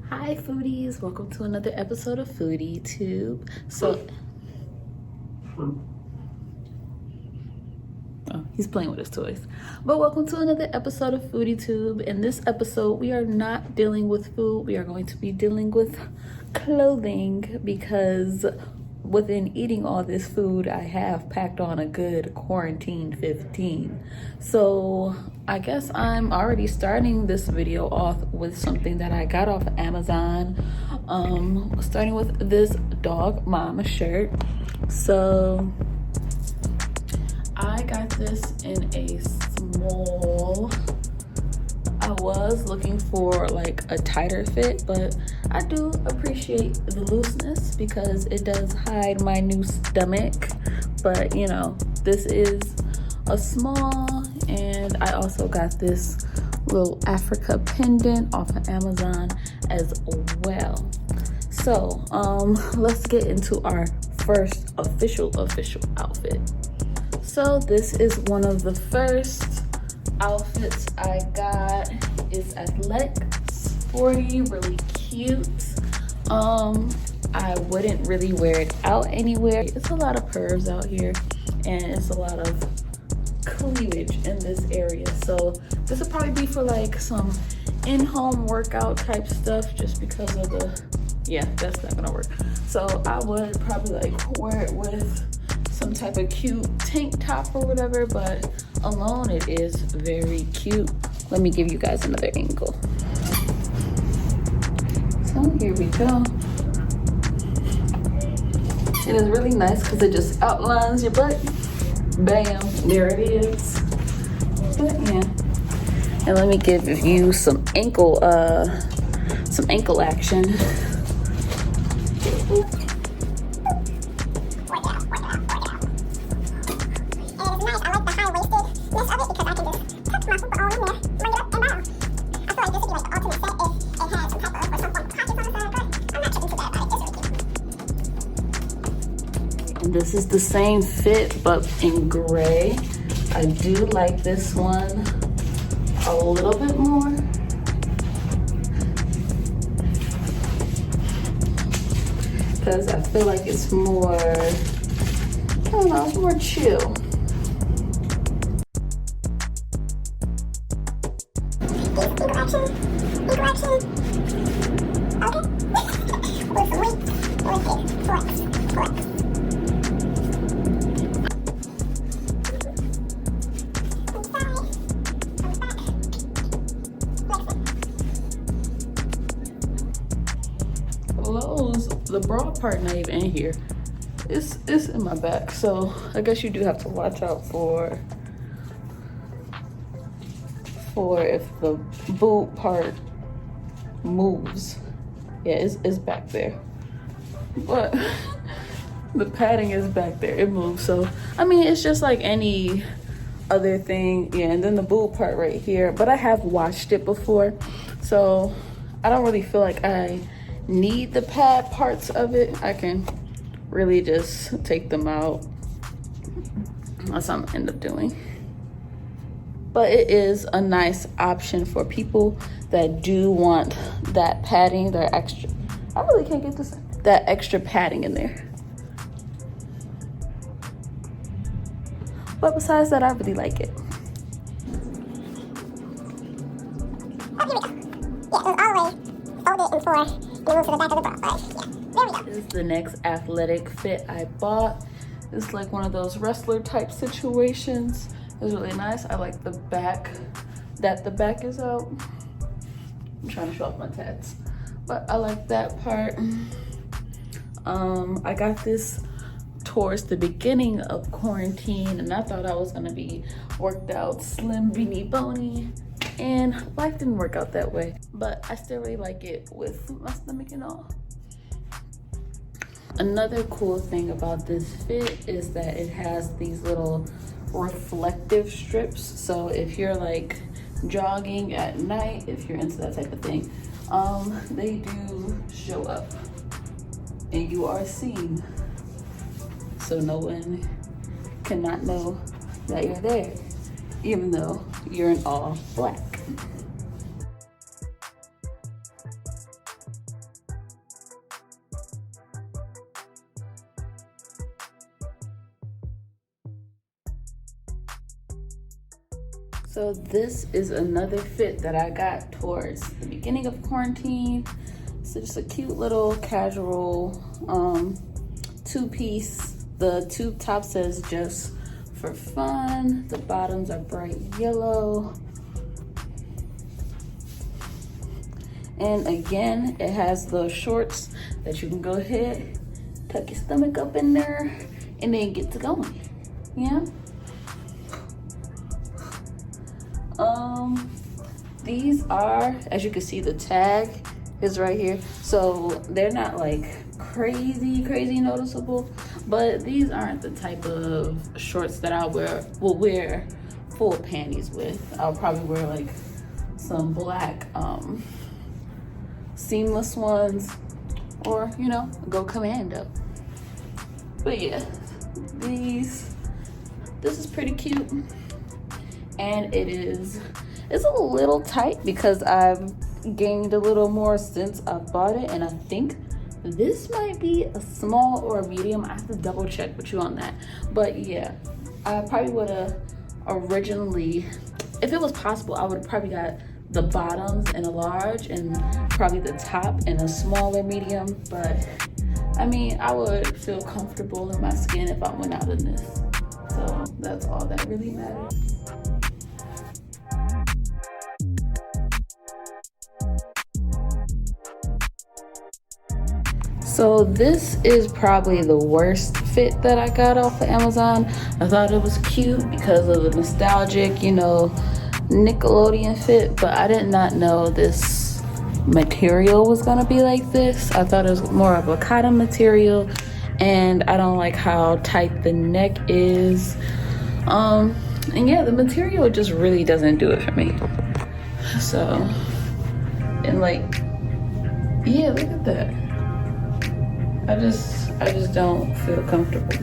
Hi foodies, welcome to another episode of Foodie Tube. He's playing with his toys. But welcome to another episode of Foodie Tube. In this episode, we are not dealing with food. We are going to be dealing with clothing because within eating all this food, I have packed on a good quarantine 15. So I guess I'm already starting this video off with something that I got off of Amazon. Starting with this dog mama shirt. So I got this in a small. I was looking for like a tighter fit, but I do appreciate the looseness because it does hide my new stomach. But you know, this is a small, and I also got this little Africa pendant off of Amazon as well. So let's get into our first official outfit. So this is one of the first outfits I got. It's athletic, sporty, really cute. I wouldn't really wear it out anywhere. It's a lot of curves out here and it's a lot of cleavage in this area. So this would probably be for like some in-home workout type stuff just because of that's not gonna work. So I would probably like wear it with some type of cute tank top or whatever, but alone it is very cute. Let me give you guys another angle. So here we go. It is really nice because it just outlines your butt. Bam, there it is. But yeah. And let me give you some ankle action. This is the same fit but in gray. I do like this one a little bit more. Because I feel like it's more, I don't know, it's more chill. The bra part not even in here. It's in my back, so I guess you do have to watch out for if the boot part moves. Yeah, it's back there, but the padding is back there. It moves, so I mean it's just like any other thing. Yeah, and then the boot part right here, but I have washed it before, so I don't really feel like I need the pad parts of it. I can really just take them out. That's what I'm gonna end up doing. But it is a nice option for people that do want that padding, that extra, I really can't get this, that extra padding in there. But besides that, I really like it. This is the next athletic fit I bought. It's like one of those wrestler type situations. It's really nice. I like the back, that the back is out. I'm trying to show off my tats, but I like that part. I got this towards the beginning of quarantine and I thought I was gonna be worked out, slim, beanie, bony, and life didn't work out that way, but I still really like it with my stomach and all. Another cool thing about this fit is that it has these little reflective strips, so if you're like jogging at night, if you're into that type of thing, they do show up and you are seen, so no one cannot know that you're there, even though you're in all black. So this is another fit that I got towards the beginning of quarantine. So just a cute little casual two-piece. The tube top says just for fun. The bottoms are bright yellow. And again, it has those shorts that you can go ahead, tuck your stomach up in there, and then get to going. Yeah. These are, as you can see, the tag is right here. So they're not like crazy noticeable, but these aren't the type of shorts that I will wear full panties with. I'll probably wear like some black seamless ones, or you know, go commando. But yeah, this is pretty cute, and it's a little tight because I've gained a little more since I bought it, and I think this might be a small or a medium. I have to double check with you on that. But yeah, I probably would have originally, if it was possible, I would have probably got the bottoms in a large and probably the top in a smaller medium. But I mean, I would feel comfortable in my skin if I went out in this. So that's all that really matters. So this is probably the worst fit that I got off of Amazon. I thought it was cute because of the nostalgic, you know, Nickelodeon fit, but I did not know this material was gonna be like this. I thought it was more of a cotton material, and I don't like how tight the neck is. And yeah, the material just really doesn't do it for me. So, and like, yeah, look at that. I just don't feel comfortable.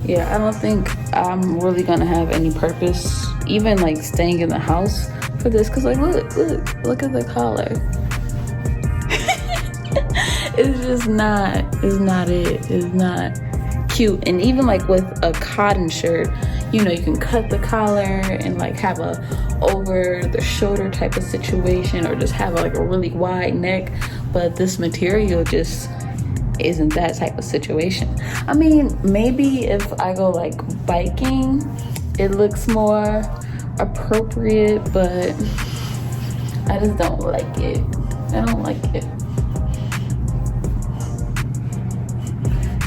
Yeah, I don't think I'm really gonna have any purpose, even like staying in the house for this, cause like look at the collar. It's not cute. And even like with a cotton shirt, you know, you can cut the collar and like have a over the shoulder type of situation, or just have like a really wide neck, but this material just isn't that type of situation. I mean, maybe if I go like biking, it looks more appropriate, but I just don't like it. I don't like it.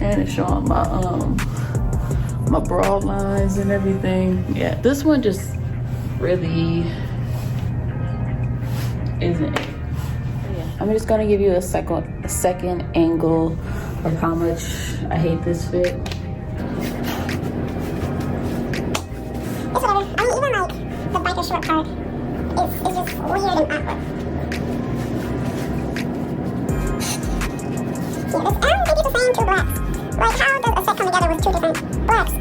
And it's showing my bra lines and everything. Yeah, this one just really isn't it. Yeah, I'm just gonna give you a second angle of how much I hate this fit. It's whatever. I mean, even like the biker short part is just weird and awkward. Yeah, I don't think it's the same two blacks. Like, how does a set come together with two different blacks?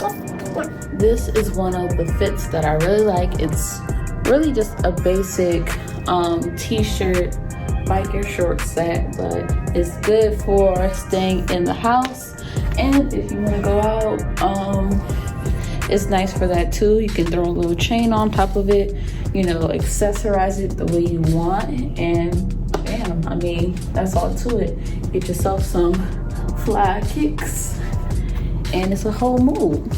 No. This is one of the fits that I really like. It's really just a basic t-shirt biker short set, but it's good for staying in the house, and if you want to go out, it's nice for that too. You can throw a little chain on top of it, you know, accessorize it the way you want, and bam, I mean, that's all to it. Get yourself some fly kicks, and it's a whole mood.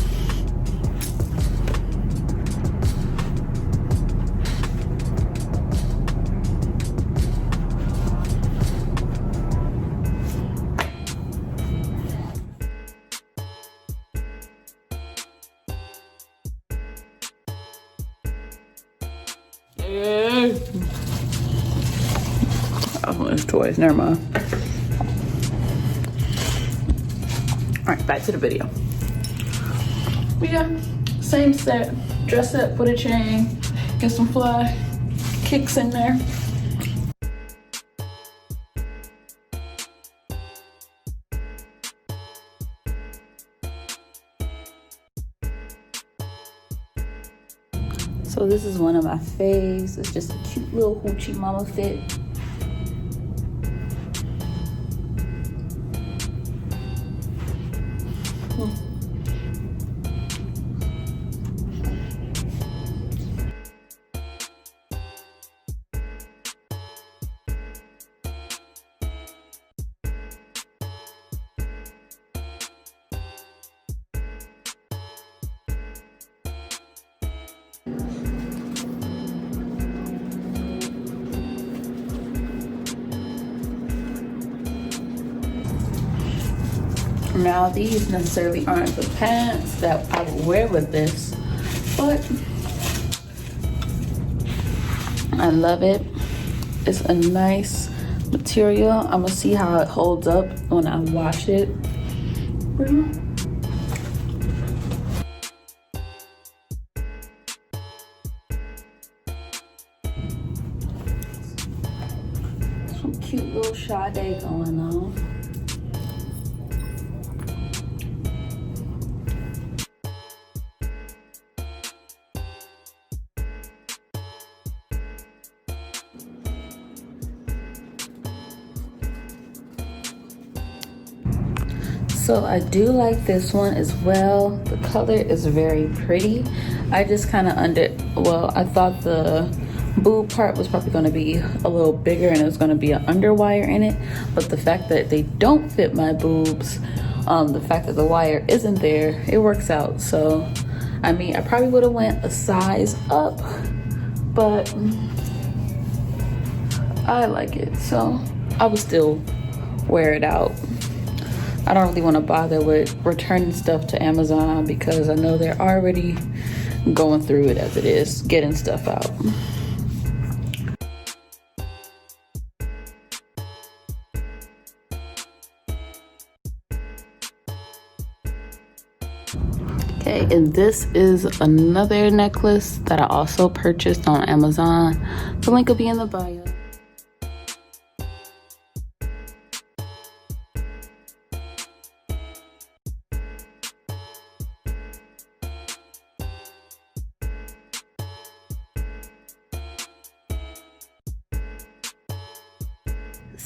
Oh, it's toys. Never mind. All right, back to the video. But yeah, same set. Dress up, put a chain, get some fly kicks in there. So this is one of my faves. It's just a cute little hoochie mama fit. Now these necessarily aren't the pants that I would wear with this, but I love it. It's a nice material. I'm gonna see how it holds up when I wash it. Some cute little Sade going on. So I do like this one as well. The color is very pretty. I just kind of I thought the boob part was probably going to be a little bigger and it was going to be an underwire in it, but the fact that they don't fit my boobs, the fact that the wire isn't there, it works out. So I mean, I probably would have went a size up, but I like it, so I would still wear it out. I don't really want to bother with returning stuff to Amazon because I know they're already going through it as it is, getting stuff out. Okay, and this is another necklace that I also purchased on Amazon. The link will be in the bio.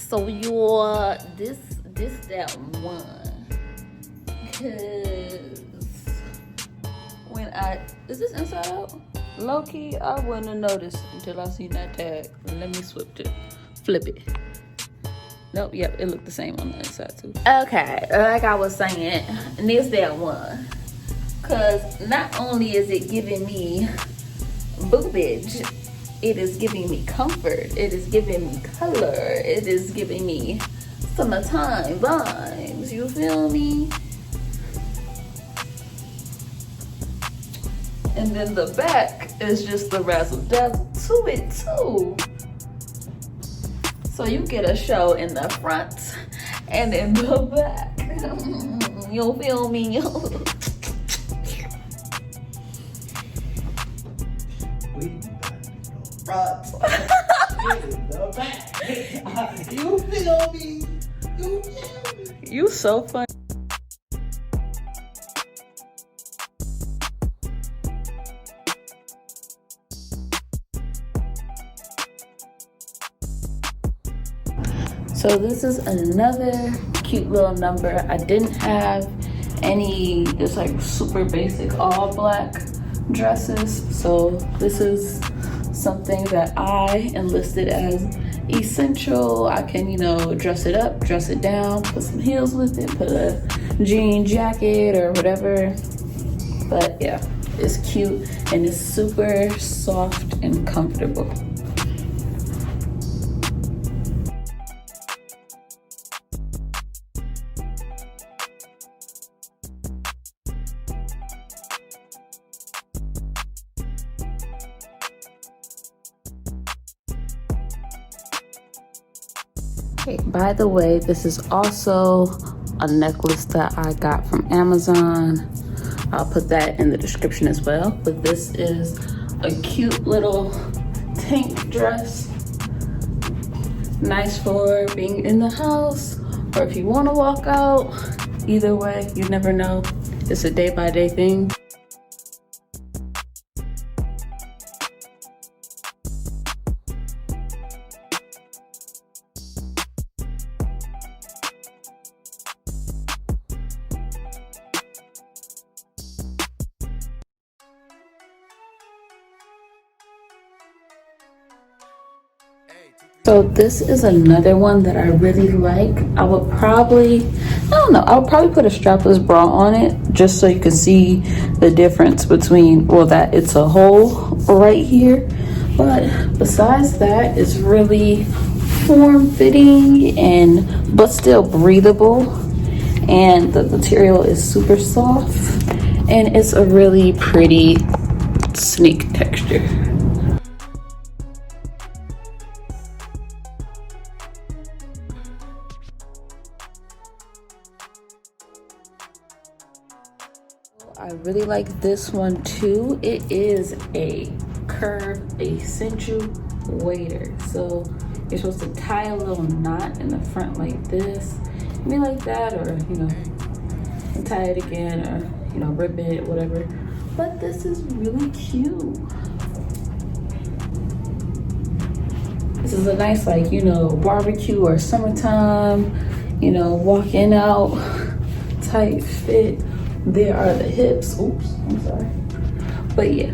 So this that one, cause when is this inside out? Low key, I wouldn't have noticed until I seen that tag. Let me flip it. Nope, yep, it looked the same on the inside too. Okay, like I was saying, this that one, cause not only is it giving me boobage, it is giving me comfort, it is giving me color, it is giving me summertime vibes, you feel me? And then the back is just the razzle dazzle to it too. So you get a show in the front and in the back. You feel me? You feel me? You so funny. So this is another cute little number. I didn't have any just like super basic all black dresses, so this is something that I enlisted as essential. I can, dress it up, dress it down, put some heels with it, put a jean jacket or whatever. But yeah, it's cute and it's super soft and comfortable. Okay, by the way, this is also a necklace that I got from Amazon. I'll put that in the description as well. But this is a cute little tank dress. Nice for being in the house or if you want to walk out. Either way, you never know. It's a day-by-day thing. So this is another one that I really like. I would probably put a strapless bra on it just so you can see the difference between, that it's a hole right here. But besides that, it's really form-fitting but still breathable. and the material is super soft, and it's a really pretty sneak texture. I really like this one too. It is a curved accentuator. So you're supposed to tie a little knot in the front like this. Maybe like that, or and tie it again, or rip it, whatever. But this is really cute. This is a nice barbecue or summertime, walking out type fit. There are the hips. Oops, I'm sorry. But yeah.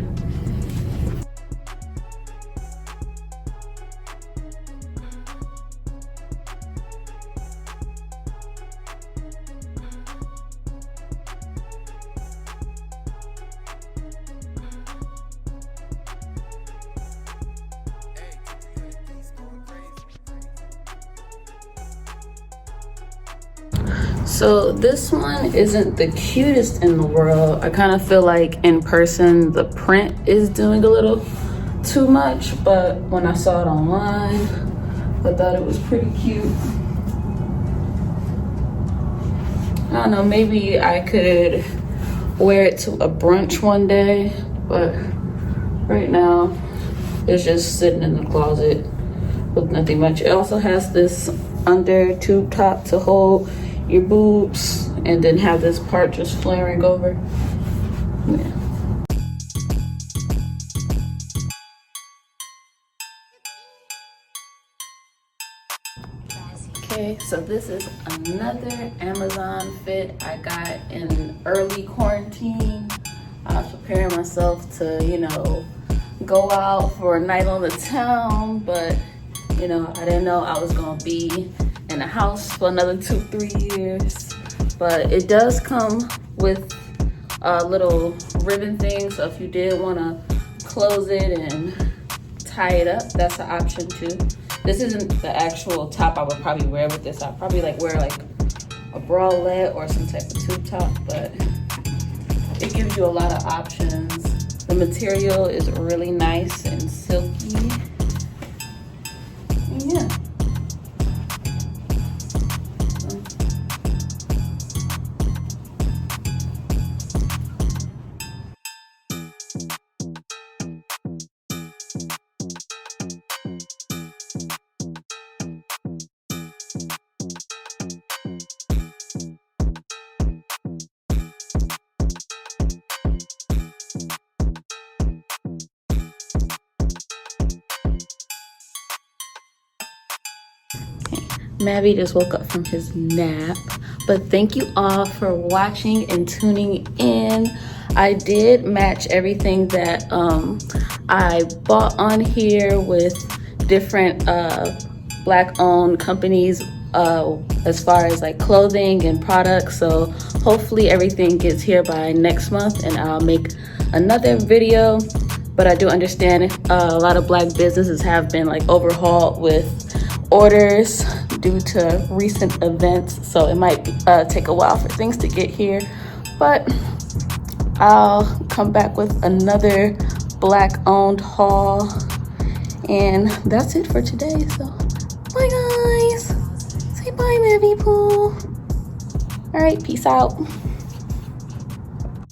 So this one isn't the cutest in the world. I kind of feel like in person the print is doing a little too much, but when I saw it online, I thought it was pretty cute. I don't know, maybe I could wear it to a brunch one day, but right now it's just sitting in the closet with nothing much. It also has this under tube top to hold your boobs, and then have this part just flaring over. Yeah. Okay, so this is another Amazon fit I got in early quarantine. I was preparing myself to, go out for a night on the town, but I didn't know I was gonna be in the house for another 2-3 years. But it does come with a little ribbon thing, so if you did want to close it and tie it up, that's an option too. This isn't the actual top I would probably wear with this. I'd probably wear a bralette or some type of tube top, but it gives you a lot of options. The material is really nice and silky. And yeah. Maddie just woke up from his nap, but thank you all for watching and tuning in. I did match everything that I bought on here with different Black-owned companies as far as clothing and products. So hopefully everything gets here by next month, and I'll make another video. But I do understand a lot of Black businesses have been overhauled with orders due to recent events, so it might take a while for things to get here, but I'll come back with another Black-owned haul. And that's it for today. So bye guys, say bye my people. All right, peace out.